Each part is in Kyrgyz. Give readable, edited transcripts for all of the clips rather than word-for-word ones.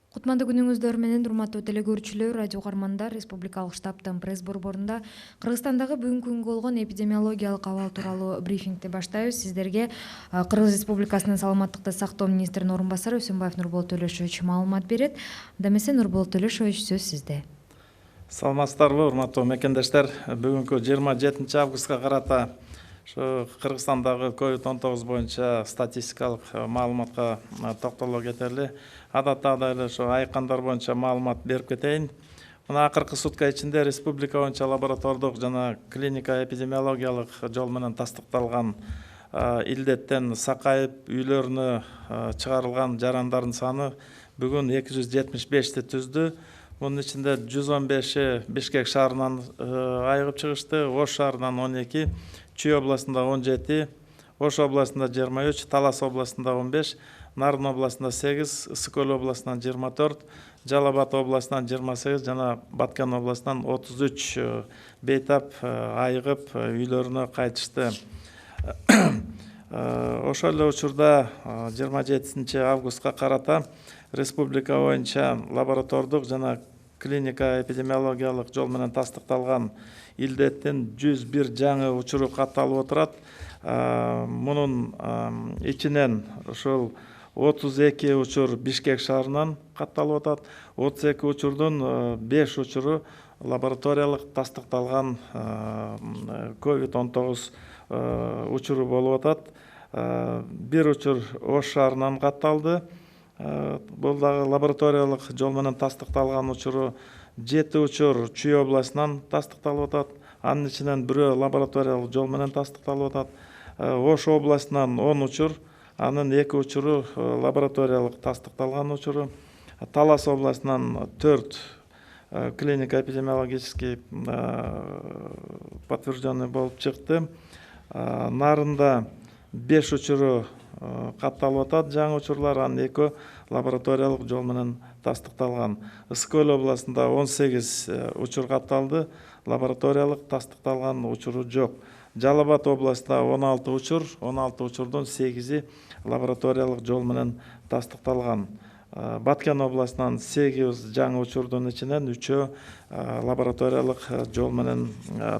Кутмандуу күнүңүздөр менен урматтуу телекөрүүчүлөр, радио угармандар, Республикалык штабтын пресс борборунда Кыргызстандагы бүгүнкү күнгө болгон эпидемиологиялык абал тууралуу брифингти баштайбыз. Сиздерге Кыргыз Республикасынын саламаттыкты сактоо министринин орун басары Өсөнбаев Нурбол Төлөшович маалымат берет. Анда эмесе Нурбол Төлөшович, сөз сизде. Саламатсыздарбы, урматтуу мекендештер. Бүгүнкү 27 августка карата Кыргызстандагы COVID-19 боюнча статистикалык маалыматка токтоло кетели. Адаттагыдай эле айкандар боюнча маалымат берип кетейин. Мына акыркы сутка ичинде республика боюнча лаборатордук жана клиника эпидемиологиялык жол менен тастыкталган илдеттен сакайып үйлөрүнө чыгарылган жарандардын саны бүгүн 275ти түздү. Bunun içinde 115'i Bişkek şаарынан айыгып чыгышты, Ош шаарынан 12, Чүй областында 17, Ош областында 23, Талас областында 15, Нарын областында 8, Ысык-Көл областынан 24, Жалал Абад областынан 28 жана Баткен областынан 33 бейтап айыгып үйлөрүнө кайтышты. Ошол эле учурда 27 августка карата республика боюнча лаборатордук жана клиника эпидемиологиялык жол менен тастыкталган илдеттин 101 жаңы учуру катталып отурат. Мунун ичинен ошол 32 учур Бишкек шаарынан катталып атат. 32 учурдун 5 учуру лабораториялык тастыкталган COVID-19 учуру болуп атат. Бир учур Ош шаарынан катталды. Бул дагы лабораториялык жол менен тастыкталган учуру 7 учур Чүй областынан тастыкталып атат. Анын ичинен бирөө лабораториялык жол менен тастыкталып атат. Ош областынан 10 учур, анын 2 учуру лабораториялык тастыкталган учуру. Талас областынан 4 клиника эпидемиологический подтвержденный болуп чыкты. Нарында 5 учуру катталып атат, жаңы учурлар, анын 2 лабораториялык жол менен тастыкталган. Ысык-Көл областында 18 учур катталды, лабораториялык тастыкталган учуру жок. Жалал Абад областында 16 учур, 16 учурдун 8 лабораториялык жол менен тастыкталган. Баткен областынан 8 жаңы учурдун ичинен 3 лабораториялык жол менен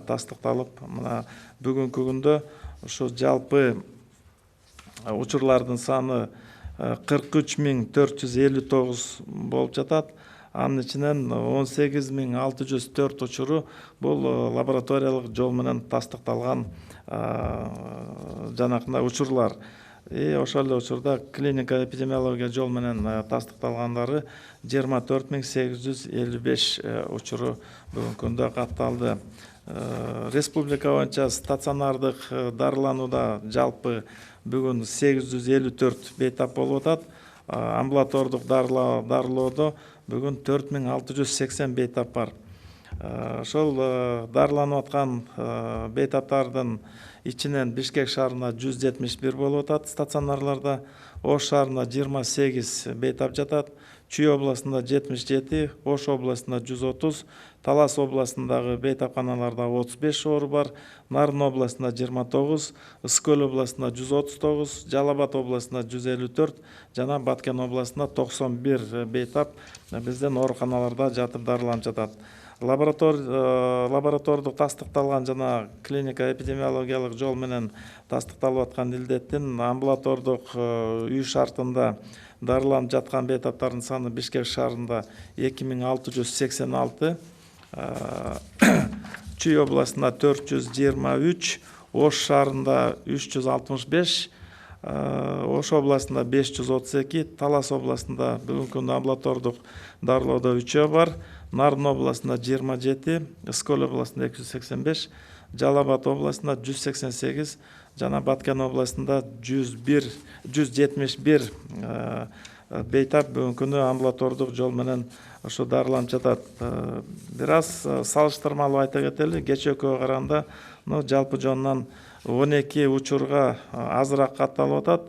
тастыкталып, мына бүгүнкү күндө ушу жалпы учурлардын саны 43.459 болуп жатат. Анын ичинен 18.604 учуру бул лабораториялык жол менен тастыкталган жанакындай учурлар. Ошол эле учурда клиника эпидемиология жол менен тастыкталгандары 24.855 учуру бүгүнкү күндө катталды. Республика боюнча стационардык дарыланууда жалпы бүгүн 854 бейтап болуп атат. Амбулатордук дарылоодо бүгүн 4680 бейтап бар. Ошол дарыланып аткан бейтаптардын ичинен Бишкек шаарында 171 болуп атат стационарларда, Ош шаарында 28 бейтап жатат, Чүй областында 77, Ош областында 130, Талас областындагы бейтапканаларда 35 ору бар, Нарын областында 29, Ысык-Көл областында 139, Жалал Абад областында 154 жана Баткен областында 91 бейтап биздин ооруканаларда жатып дарыланып жатат. Лаборатордук тастыкталган жана клиника эпидемиологиялык жол менен тастыкталып аткан илдеттин амбулатордук үй шартында дарыланып жаткан бейтаптардын саны Бишкек шаарында 2686, Чүй областында 423, Ош шаарында 365, Ош областында 532, Талас областында бүгүнкү күндө амбулатордук дарылоодо 3 бар, Нарын областында 27, Ысык-Көл областында 285, Жалал Абад областында 188 жана Баткен областында 171 бейтап бүгүнкү күндө амбулатордук жол менен ошо дарыланып жатат. Бир аз салыштырмалуу айта кетели, кечээкүгө караганда жалпы жонунан 12 учурга азыраак катталып атат.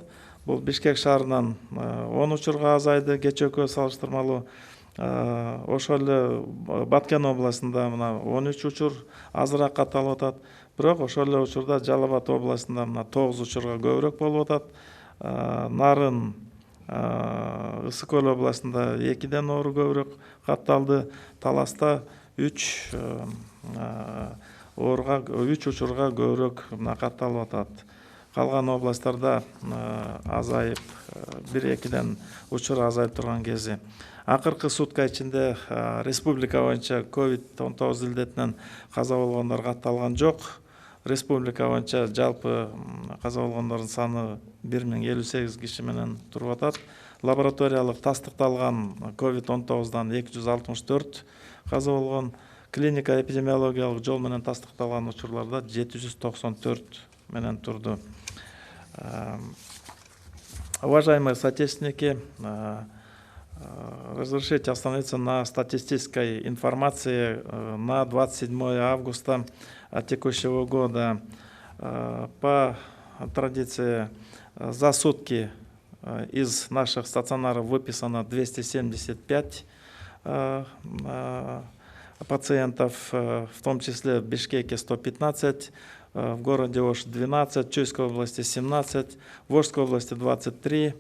Бул Бишкек шаарынан 10 учурга азайды кечээкүгө салыштырмалуу. Ошол эле Баткен областында мына 13 учур азыраак катталып атат. Бирок ошол эле учурда Жалал Абад областында мына 9 учурга көбүрөөк болуп атат. Нарын ысык көл областында 2ден оору көбүрөөк катталды. Таласта 3 учурга көбүрөөк катталып атат. Калган областтарда азайып, 1-2ден учур азайып турган кези. Акыркы сутка ичинде республика боюнча COVID-19 илдетинен каза болгондор катталган жок. Республика боюнча жалпы каза болгондордун саны 1058 киши менен туруп атат. Лабораториялык тастыкталган COVID-19дан 264 каза болгон. Клиника эпидемиологиялык жол менен тастыкталган учурларда 794 менен турду. Уважаемые соотечественники, разрешите остановиться на статистической информации на 27 августа текущего года. По традиции за сутки из наших стационаров выписано 275 пациентов, в том числе в Бишкеке 115, в городе Ош 12, в Чуйской области 17, в Ошской области 23,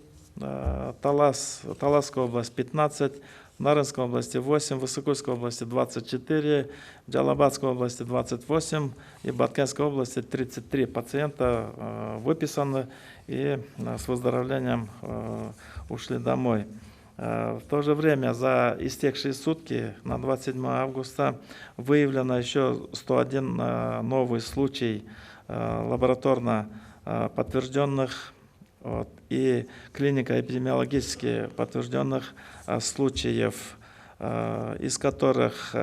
Таласской области 15, в Нарынской области 8, в Высокойской области 24, в Джалабадской области 28 и в Баткенской области 33 пациента выписаны и с выздоровлением ушли домой. В то же время за истекшие сутки на 27 августа выявлено еще 101 новый случай лабораторно подтвержденных и клинико-эпидемиологически подтвержденных случаев, из которых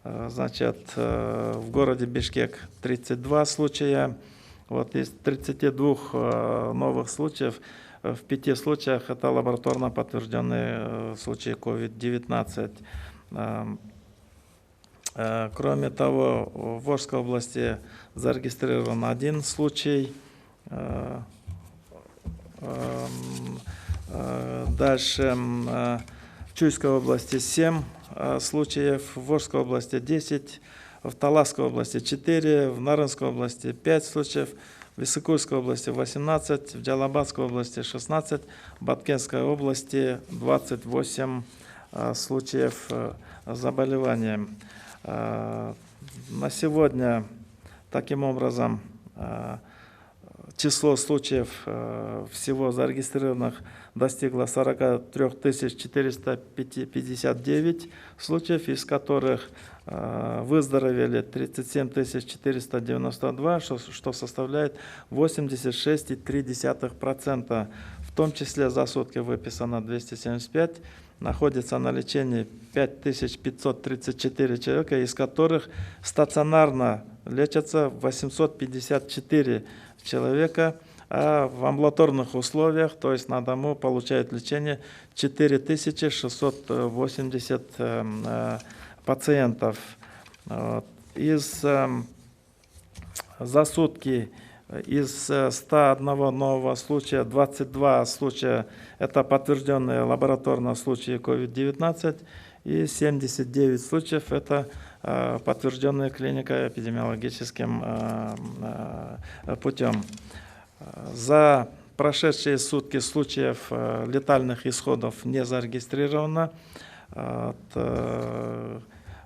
в городе Бишкек 32 случая. Из 32 новых случаев в 5 случаях это лабораторно подтвержденные случаи COVID-19. Кроме того, в Ошской области зарегистрирован 1 случай. Дальше в Чуйской области 7 случаев, в Ошской области 10, в Таласской области 4, в Нарынской области 5 случаев, в Высокойской области 18, в Джалабадской области 16, в Баткенской области 28 случаев заболевания. На сегодня таким образом число случаев всего зарегистрированных достигло 43 459 случаев, из которых выздоровели 37 492, что составляет 86,3%. В том числе за сутки выписано 275, находится на лечении 5534 человека, из которых стационарно лечатся 854 человека, а в амбулаторных условиях, то есть на дому, получают лечение 4680 пациентов. За сутки из 101 нового случая 22 случая это подтвержденные лабораторно случаи COVID-19 и 79 случаев это подтвержденные клинико-эпидемиологическим путем. За прошедшие сутки случаев летальных исходов не зарегистрировано.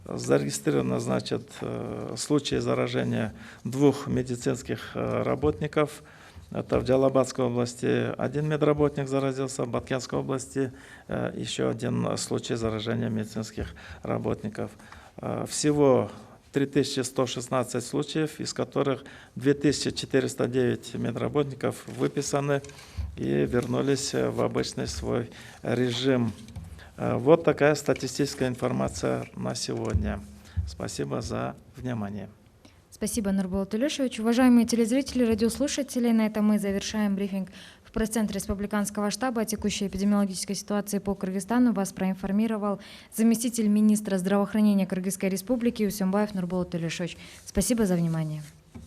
Зарегистрировано, случаи заражения 2 медицинских работников. Это в Джалабадской области 1 медработник заразился, в Баткенской области еще 1 случай заражения медицинских работников. Всего 3116 случаев, из которых 2409 медработников выписаны и вернулись в обычный свой режим. Вот такая статистическая информация на сегодня. Спасибо за внимание. Спасибо, Нурболот Илюшевич. Уважаемые телезрители, радиослушатели, на этом мы завершаем брифинг в пресс-центре Республиканского штаба о текущей эпидемиологической ситуации по Кыргызстану. Вас проинформировал заместитель министра здравоохранения Кыргызской Республики Усенбаев Нурболот Илюшевич. Спасибо за внимание.